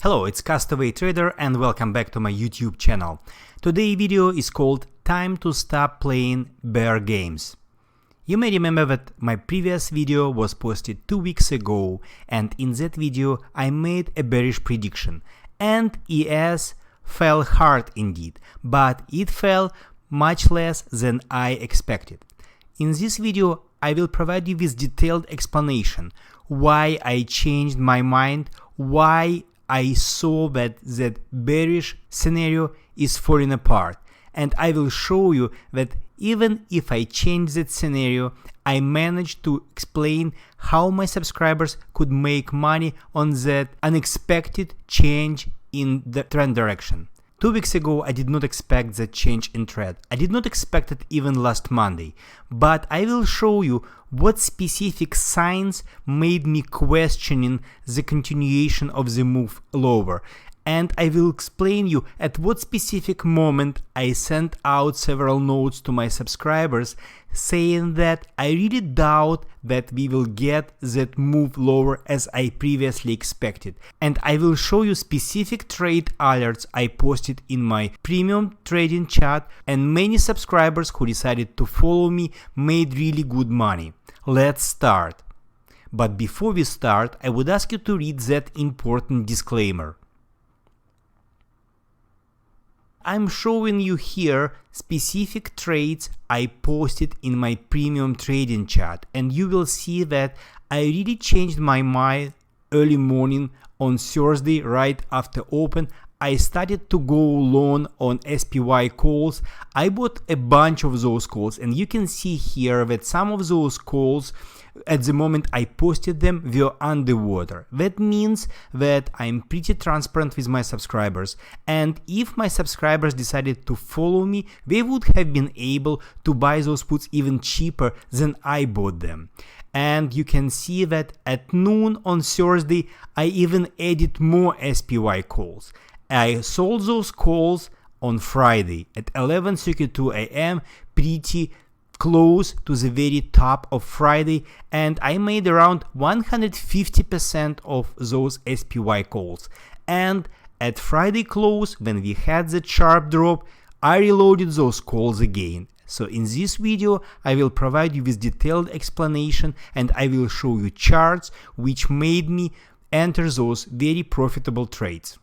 Hello, it's Castaway Trader and welcome back to my YouTube channel. Today's video is called Time to Stop Playing Bear Games. You may remember that my previous video was posted 2 weeks ago, and in that video I made a bearish prediction, and ES fell hard indeed, but it fell much less than I expected. In this video I will provide you with detailed explanation why I changed my mind, why I saw that bearish scenario is falling apart, and I will show you that even if I change that scenario, I managed to explain how my subscribers could make money on that unexpected change in the trend direction. 2 weeks ago I did not expect that change in trend. I did not expect it even last Monday, but I will show you what specific signs made me questioning the continuation of the move lower, and I will explain you at what specific moment I sent out several notes to my subscribers saying that I really doubt that we will get that move lower as I previously expected, and I will show you specific trade alerts I posted in my premium trading chat, and many subscribers who decided to follow me made really good money. Let's start. But before we start, I would ask you to read that important disclaimer. I'm showing you here specific trades I posted in my premium trading chat, and you will see that I really changed my mind early morning on Thursday right after open. I started to go long on SPY calls. I bought a bunch of those calls, and you can see here that some of those calls at the moment I posted them were underwater. That means that I'm pretty transparent with my subscribers, and if my subscribers decided to follow me, they would have been able to buy those puts even cheaper than I bought them. And you can see that at noon on Thursday I even added more SPY calls. I sold those calls on Friday at 11:32 a.m. pretty close to the very top of Friday, and I made around 150% of those SPY calls. And at Friday close, when we had the sharp drop, I reloaded those calls again. So in this video I will provide you with detailed explanation, and I will show you charts which made me enter those very profitable trades.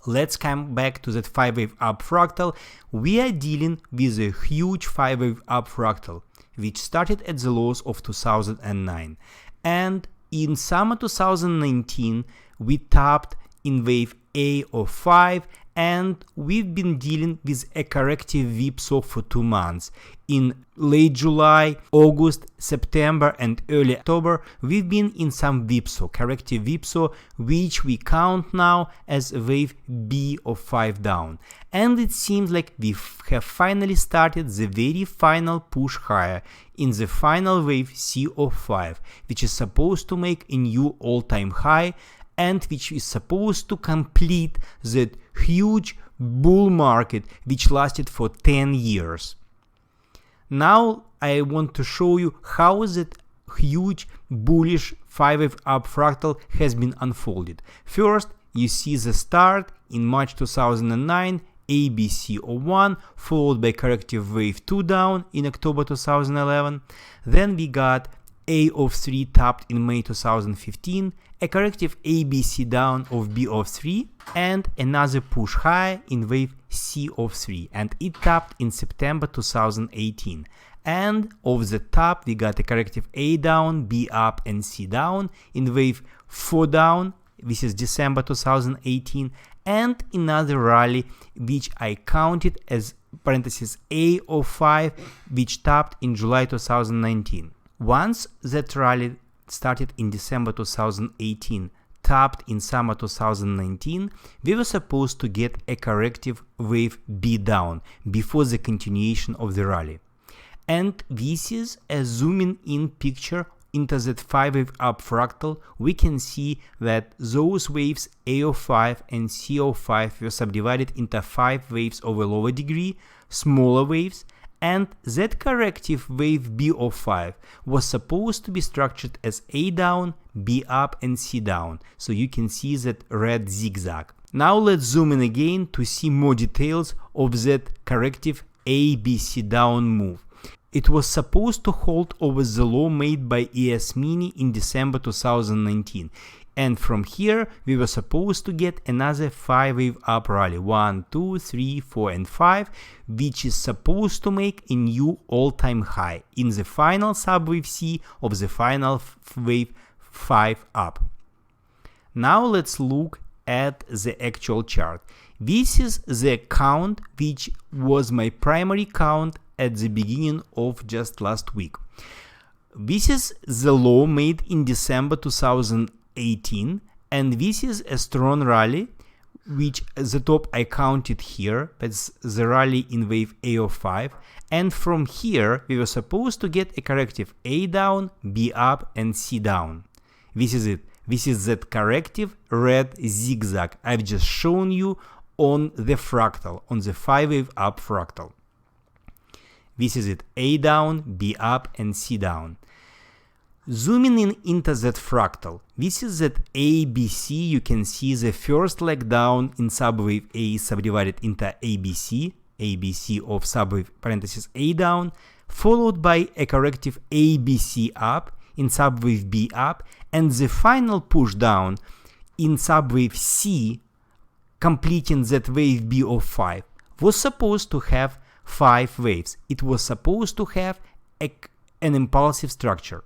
Let's come back to that 5-wave up fractal. We are dealing with a huge 5-wave up fractal, which started at the lows of 2009. And in summer 2019, we tapped in wave A of 5, and we've been dealing with a corrective whipsaw for 2 months. In late July, August, September and early October, we've been in some whipsaw, corrective whipsaw, which we count now as wave B of 5 down. And it seems like we have finally started the very final push higher in the final wave C of 5, which is supposed to make a new all-time high, and which is supposed to complete that huge bull market which lasted for 10 years. Now I want to show you how that huge bullish 5-wave up fractal has been unfolded. First, you see the start in March 2009, ABC01, followed by corrective wave 2 down in October 2011. Then we got A of 3 tapped in May 2015, a corrective ABC down of B of 3, and another push higher in wave C of 3, and it tapped in September 2018. And of the top we got a corrective A down, B up and C down in wave 4 down, this is December 2018, and another rally which I counted as parenthesis A of 5, which tapped in July 2019. Once that rally started in December 2018, tapped in summer 2019, we were supposed to get a corrective wave B down before the continuation of the rally. And this is a zooming in picture into that 5-wave up fractal. We can see that those waves A of 5 and C of 5 were subdivided into 5 waves of a lower degree, smaller waves, and that corrective wave B of 5 was supposed to be structured as A down, B up, and C down. So you can see that red zigzag. Now let's zoom in again to see more details of that corrective ABC down move. It was supposed to hold over the low made by ES Mini in December 2019. And from here, we were supposed to get another 5-wave up rally, 1, 2, 3, 4, and 5, which is supposed to make a new all-time high in the final subwave C of the final wave 5 up. Now let's look at the actual chart. This is the count which was my primary count at the beginning of just last week. This is the low made in December 2018, and this is a strong rally, which at the top I counted here. That's the rally in wave A of 5, and from here we were supposed to get a corrective A down, B up, and C down. This is it. This is that corrective red zigzag I've just shown you on the fractal, on the 5-wave up fractal. This is it, A down, B up, and C down. Zooming in into that fractal, this is that ABC. You can see the first leg down in subwave A is subdivided into ABC, ABC of subwave parenthesis A down, followed by a corrective ABC up in subwave B up, and the final push down in subwave C, completing that wave B of 5, was supposed to have 5 waves. It was supposed to have an impulsive structure.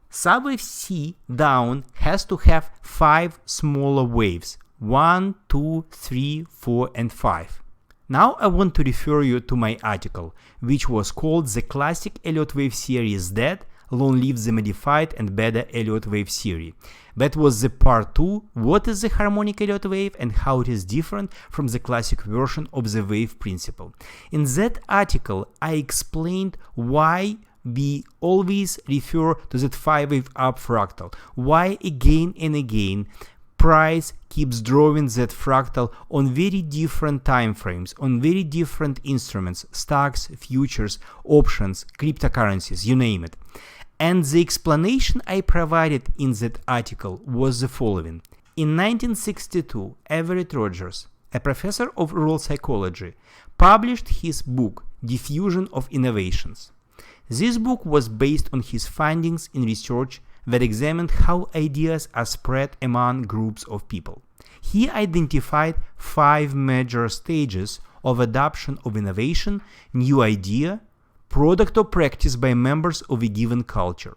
Subwave C down has to have 5 smaller waves, 1, 2, 3, 4, and 5. Now I want to refer you to my article, which was called The Classic Elliott Wave Theory is Dead, Long Live the Modified and Better Elliott Wave Theory. That was the part 2, what is the harmonic Elliott wave and how it is different from the classic version of the wave principle. In that article, I explained why we always refer to that 5-wave up fractal, why again and again price keeps drawing that fractal on very different time frames, on very different instruments, stocks, futures, options, cryptocurrencies, you name it. And the explanation I provided in that article was the following. In 1962, Everett Rogers, a professor of rural psychology, published his book, Diffusion of Innovations. This book was based on his findings in research that examined how ideas are spread among groups of people. He identified 5 major stages of adoption of innovation, new idea, product or practice by members of a given culture.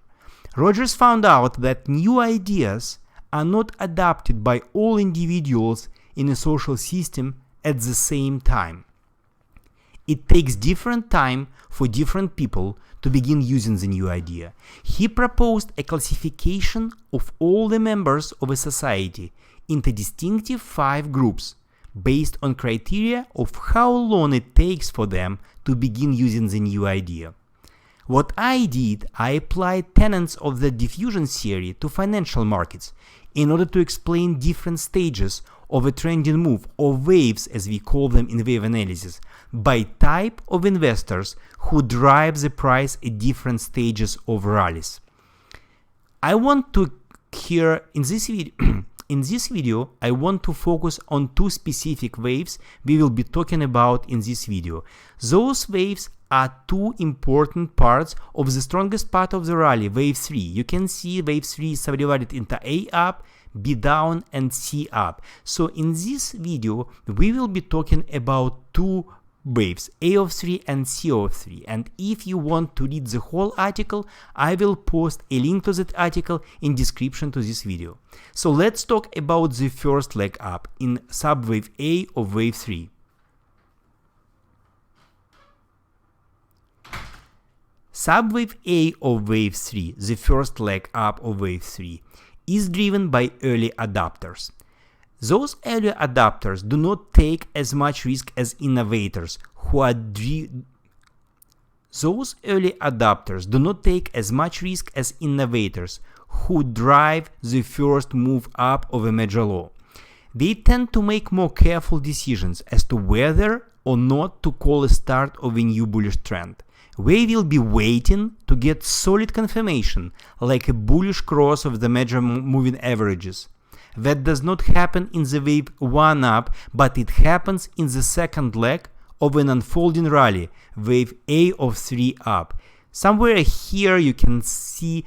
Rogers found out that new ideas are not adopted by all individuals in a social system at the same time. It takes different time for different people to begin using the new idea. He proposed a classification of all the members of a society into distinctive 5 groups based on criteria of how long it takes for them to begin using the new idea. What I did, I applied tenets of the diffusion theory to financial markets in order to explain different stages of a trending move, or waves as we call them in wave analysis, by type of investors who drive the price at different stages of rallies. I want to here in this video, I want to focus on 2 specific waves we will be talking about in this video. Those waves are 2 important parts of the strongest part of the rally, wave 3. You can see wave 3 is subdivided into A up, B down, and C up. So in this video, we will be talking about 2 waves, A of 3 and C of 3. And if you want to read the whole article, I will post a link to that article in description to this video. So let's talk about the first leg up in subwave A of wave 3. Subwave A of wave 3, the first leg up of wave 3, is driven by early adopters. Those early adopters do not take as much risk as innovators who are Those early adopters do not take as much risk as innovators who drive the first move up of a major low. They tend to make more careful decisions as to whether or not to call a start of a new bullish trend. We will be waiting to get solid confirmation, like a bullish cross of the major moving averages. That does not happen in the wave 1 up, but it happens in the second leg of an unfolding rally, wave A of 3 up. Somewhere here you can see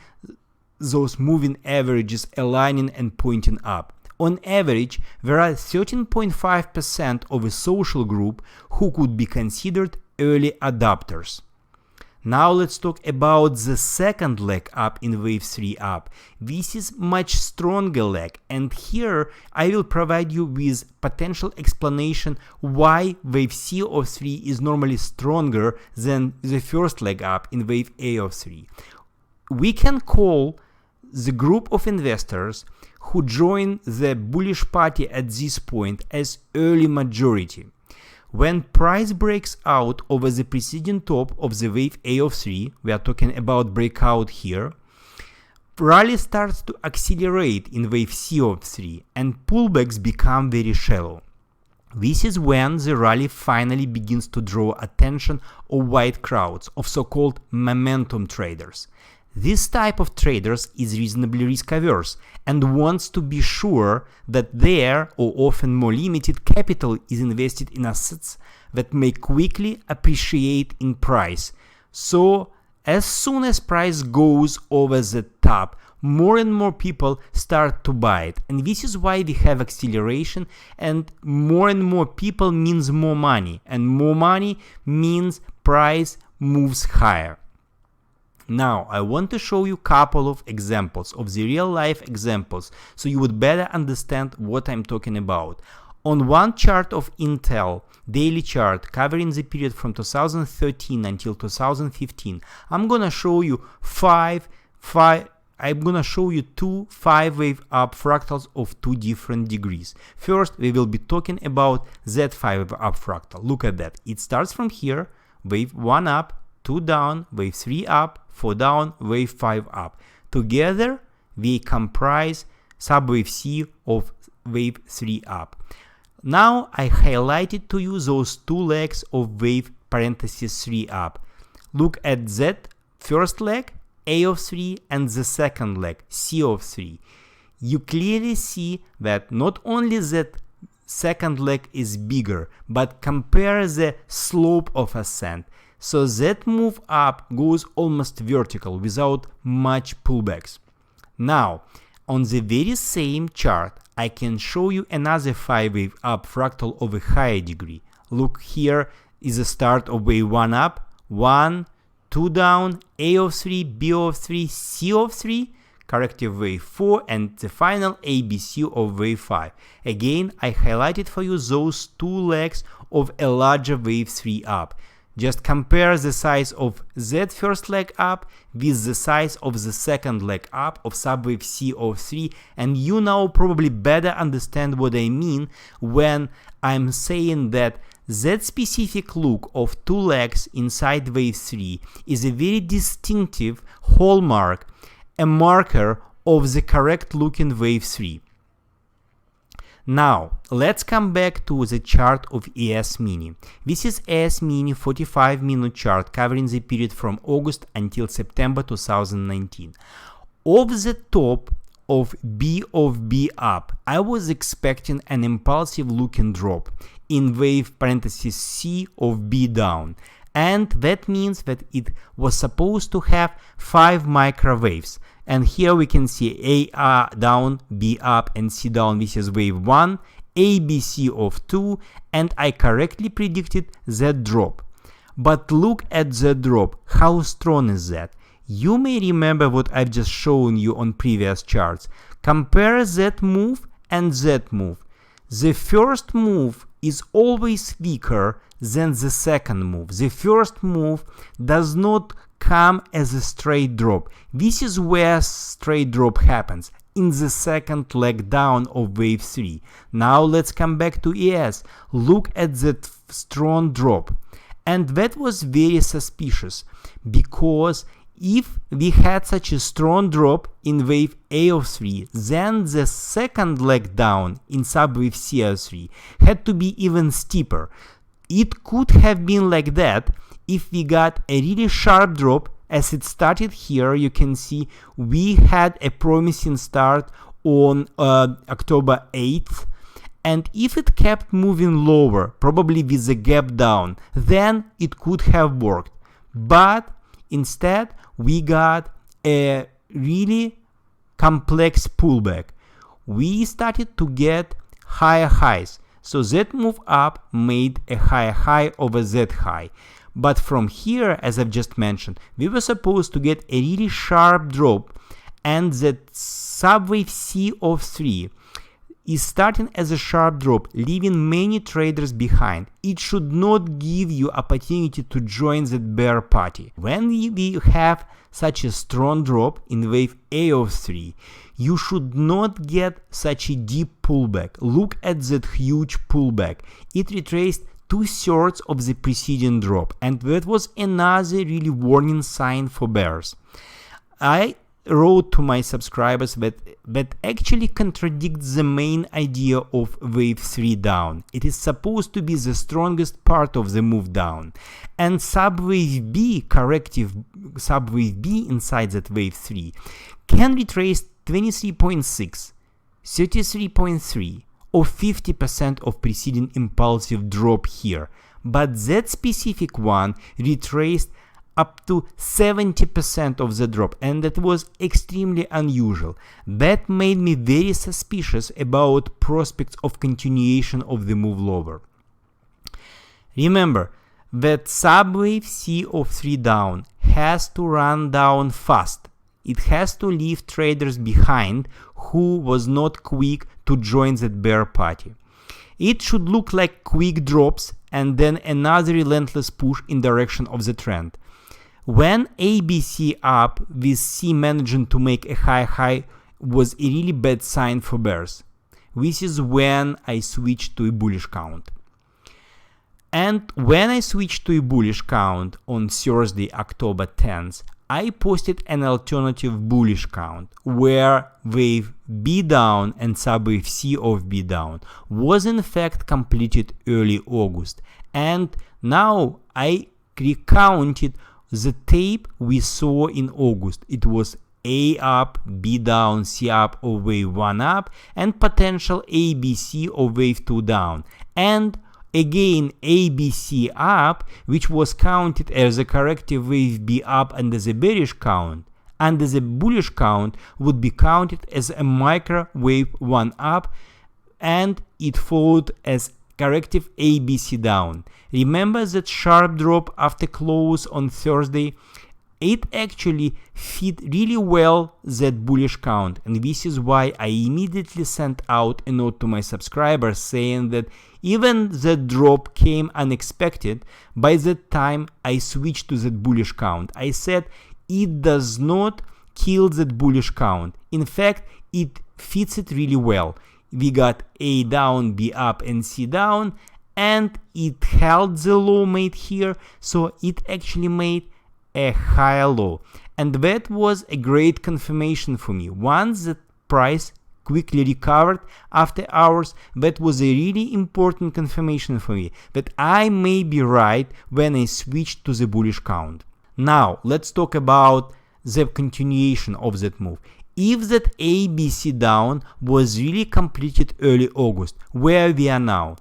those moving averages aligning and pointing up. On average, there are 13.5% of a social group who could be considered early adopters. Now let's talk about the second leg up in wave 3 up. This is much stronger leg, and here I will provide you with potential explanation why wave C of 3 is normally stronger than the first leg up in wave A of 3. We can call the group of investors who join the bullish party at this point as early majority. When price breaks out over the preceding top of the wave A of 3, we are talking about breakout here, rally starts to accelerate in wave C of 3 and pullbacks become very shallow. This is when the rally finally begins to draw attention of wide crowds of so-called momentum traders. This type of traders is reasonably risk-averse and wants to be sure that their, or often more limited, capital is invested in assets that may quickly appreciate in price. So, as soon as price goes over the top, more and more people start to buy it. And this is why we have acceleration, and more people means more money. And more money means price moves higher. Now, I want to show you a couple of examples of the real-life examples so you would better understand what I'm talking about. On one chart of Intel, daily chart covering the period from 2013 until 2015, I'm gonna show you two 5-wave up fractals of 2 different degrees. First, we will be talking about that 5-wave up fractal. Look at that. It starts from here, wave 1 up, 2 down, wave 3 up, 4 down, wave 5 up. Together, they comprise subwave C of wave 3 up. Now, I highlighted to you those two legs of wave parenthesis 3 up. Look at that first leg, A of 3, and the second leg, C of 3. You clearly see that not only that second leg is bigger, but compare the slope of ascent. So that move up goes almost vertical without much pullbacks. Now, on the very same chart, I can show you another 5-wave up fractal of a higher degree. Look, here is the start of wave 1 up, 1, 2 down, A of 3, B of 3, C of 3, corrective wave 4, and the final ABC of wave 5. Again, I highlighted for you those two legs of a larger wave 3 up. Just compare the size of that first leg up with the size of the second leg up of subwave C of 3, and you now probably better understand what I mean when I'm saying that that specific look of two legs inside wave 3 is a very distinctive hallmark, a marker of the correct looking wave 3. Now, let's come back to the chart of ES Mini. This is ES Mini 45-minute chart covering the period from August until September 2019. Off the top of B up, I was expecting an impulsive looking drop in wave parenthesis C of B down. And that means that it was supposed to have 5 microwaves. And here we can see A down, B up, and C down. This is wave 1, ABC of 2, and I correctly predicted that drop. But look at that drop. How strong is that? You may remember what I've just shown you on previous charts. Compare that move and that move. The first move is always weaker than the second move. The first move does not come as a straight drop. This is where straight drop happens, in the second leg down of wave 3. Now let's come back to ES. Look at that strong drop. And that was very suspicious, because if we had such a strong drop in wave A of 3, then the second leg down in subwave C of 3 had to be even steeper. It could have been like that if we got a really sharp drop, as it started here, you can see we had a promising start on October 8th. And if it kept moving lower, probably with a gap down, then it could have worked. But instead, we got a really complex pullback. We started to get higher highs. So that move up made a higher high over that high. But from here, as I've just mentioned, we were supposed to get a really sharp drop, and that subwave C of 3 is starting as a sharp drop, leaving many traders behind. It should not give you opportunity to join that bear party. When we have such a strong drop in wave A of 3, you should not get such a deep pullback. Look at that huge pullback. It retraced 2/3 of the preceding drop, and that was another really warning sign for bears. I wrote to my subscribers that actually contradicts the main idea of wave 3 down. It is supposed to be the strongest part of the move down, and subwave B, corrective subwave B inside that wave 3, can retrace 23.6, 33.3 or 50% of preceding impulsive drop here, but that specific one retraced up to 70% of the drop, and that was extremely unusual. That made me very suspicious about prospects of continuation of the move lower. Remember that subwave C of 3 down has to run down fast. It has to leave traders behind who was not quick to join that bear party. It should look like quick drops and then another relentless push in direction of the trend. When ABC up with C managing to make a high high was a really bad sign for bears. This is when I switched to a bullish count. And when I switched to a bullish count on Thursday, October 10th, I posted an alternative bullish count where wave B down and subwave C of B down was in fact completed early August. And now I recounted the tape we saw in August. It was A up, B down, C up of wave 1 up, and potential ABC of wave 2 down. And again ABC up, which was counted as a corrective wave B up under the bearish count, under the bullish count would be counted as a micro wave 1 up, and it followed as corrective ABC down. Remember that sharp drop after close on Thursday? It actually fit really well that bullish count, and this is why I immediately sent out a note to my subscribers saying that even the drop came unexpected. By that time I switched to that bullish count. I said it does not kill that bullish count. In fact, it fits it really well. We got A down, B up, and C down, and it held the low made here, so it actually made a higher low, and that was a great confirmation for me. Once the price quickly recovered after hours, that was a really important confirmation for me that I may be right when I switched to the bullish count. Now let's talk about the continuation of that move. If that ABC down was really completed early August, where we are now,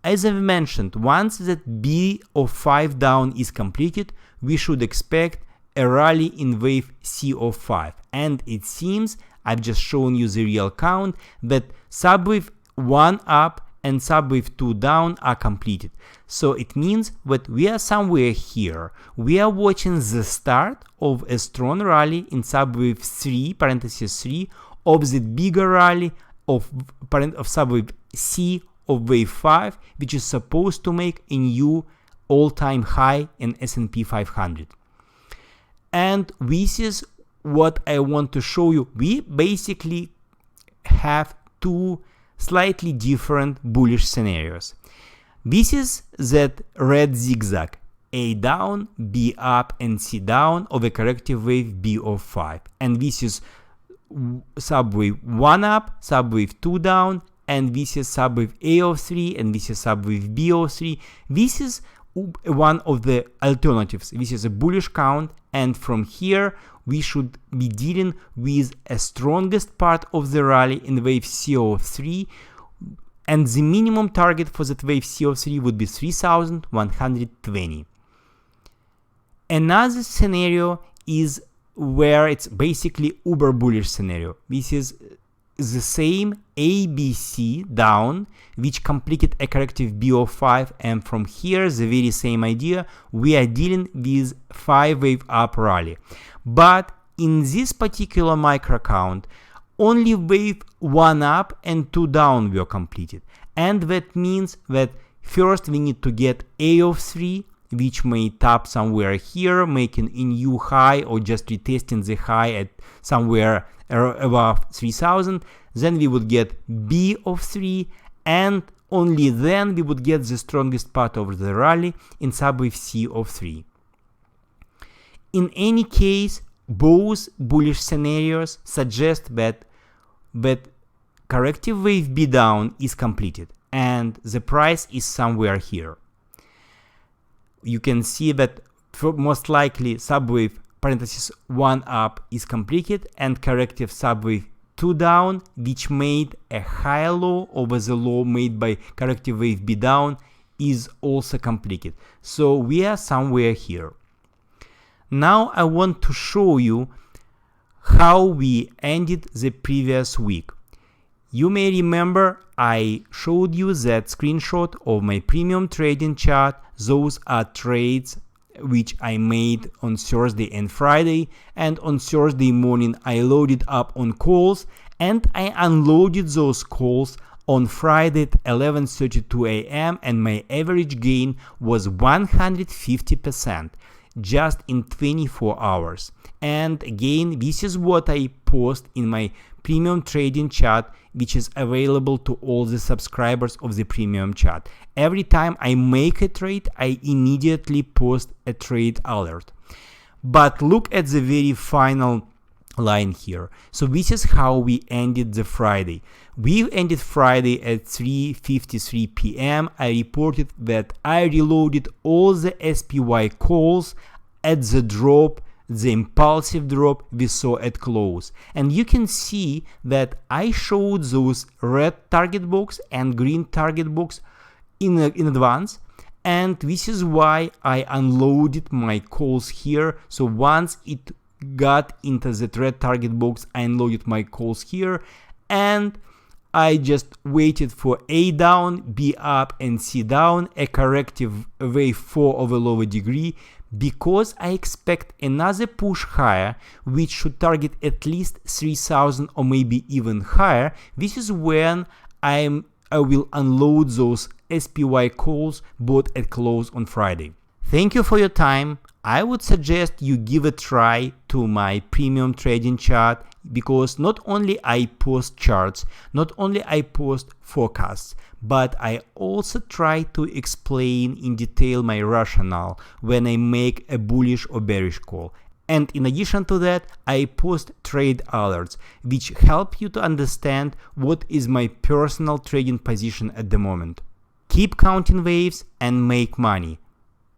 as I've mentioned, once that B of 5 down is completed, we should expect a rally in wave C of 5. And it seems, I've just shown you the real count, that subwave 1 up and subwave 2 down are completed. So it means that we are somewhere here. We are watching the start of a strong rally in subwave 3, parenthesis 3, of the bigger rally of subwave C of wave 5, which is supposed to make a new all-time high in S&P 500. And this is what I want to show you. We basically have two slightly different bullish scenarios. This is that red zigzag, A down, B up, and C down of a corrective wave B of 5. And this is subwave 1 up, subwave 2 down, and this is subwave A of 3, and this is subwave B of 3. This is one of the alternatives. This is a bullish count, and from here we should be dealing with a strongest part of the rally in wave CO3, and the minimum target for that wave CO3 would be 3120. Another scenario is where it's basically uber bullish scenario. This is the same ABC down, which completed a corrective BO5, and from here the very same idea, we are dealing with 5-wave up rally. But in this particular micro count, only wave 1 up and 2 down were completed, and that means that first we need to get A of 3, which may tap somewhere here, making a new high or just retesting the high at somewhere above 3000. Then we would get B of 3, and only then we would get the strongest part of the rally in subwave C of 3. In any case, both bullish scenarios suggest that corrective wave B down is completed and the price is somewhere here. You can see that most likely subwave parenthesis 1 up is completed, and corrective subwave 2 down, which made a higher low over the low made by corrective wave B down, is also completed. So we are somewhere here. Now I want to show you how we ended the previous week. You may remember I showed you that screenshot of my premium trading chart. Those are trades which I made on Thursday and Friday, and on Thursday morning I loaded up on calls and I unloaded those calls on Friday at 11:32 a.m. and my average gain was 150% just in 24 hours. And again, this is what I post in my premium trading chart, which is available to all the subscribers of the premium chart. Every time I make a trade, I immediately post a trade alert. But look at the very final line here. So this is how we ended the Friday. We ended Friday at 3:53 p.m. I reported that I reloaded all the SPY calls at the drop, the impulsive drop we saw at close. And you can see that I showed those red target box and green target box in advance. And this is why I unloaded my calls here. So once it got into the red target box, I unloaded my calls here, and I just waited for A down, B up, and C down, a corrective wave 4 of a lower degree, because I expect another push higher, which should target at least 3000 or maybe even higher. This is when I will unload those SPY calls bought at close on Friday. Thank you for your time. I would suggest you give a try to my premium trading chart, because not only I post charts, not only I post forecasts, but I also try to explain in detail my rationale when I make a bullish or bearish call. And in addition to that, I post trade alerts, which help you to understand what is my personal trading position at the moment. Keep counting waves and make money.